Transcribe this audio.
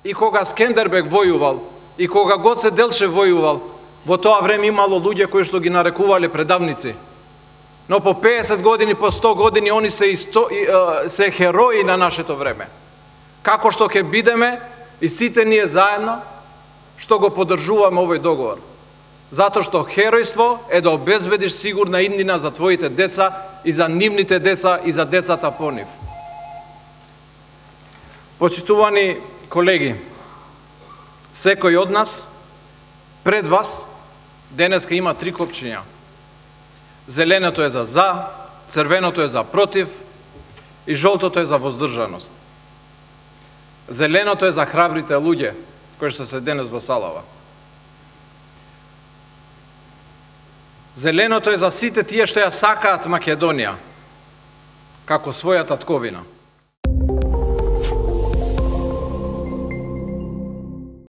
И кога Скендербег војувал, и кога Гоце Делчев војувал, во тоа време имало луѓе кои што ги нарекувале предавници. Но по 50 години, по 100 години, они се херои на нашето време. Како што ќе бидеме и сите ние заедно, што го поддржуваме овој договор. Затоа што херојство е да обезбедиш сигурна иднина за твоите деца и за нивните деца и за децата по нив. Почитувани колеги, секој од нас, пред вас, денеска има 3 копчиња. Зеленото е за, црвеното е за против и жолтото е за воздржаност. Зеленото е за храбрите луѓе кои што се денес во салава. Зеленото е за сите тие што ја сакаат Македонија како своја татковина.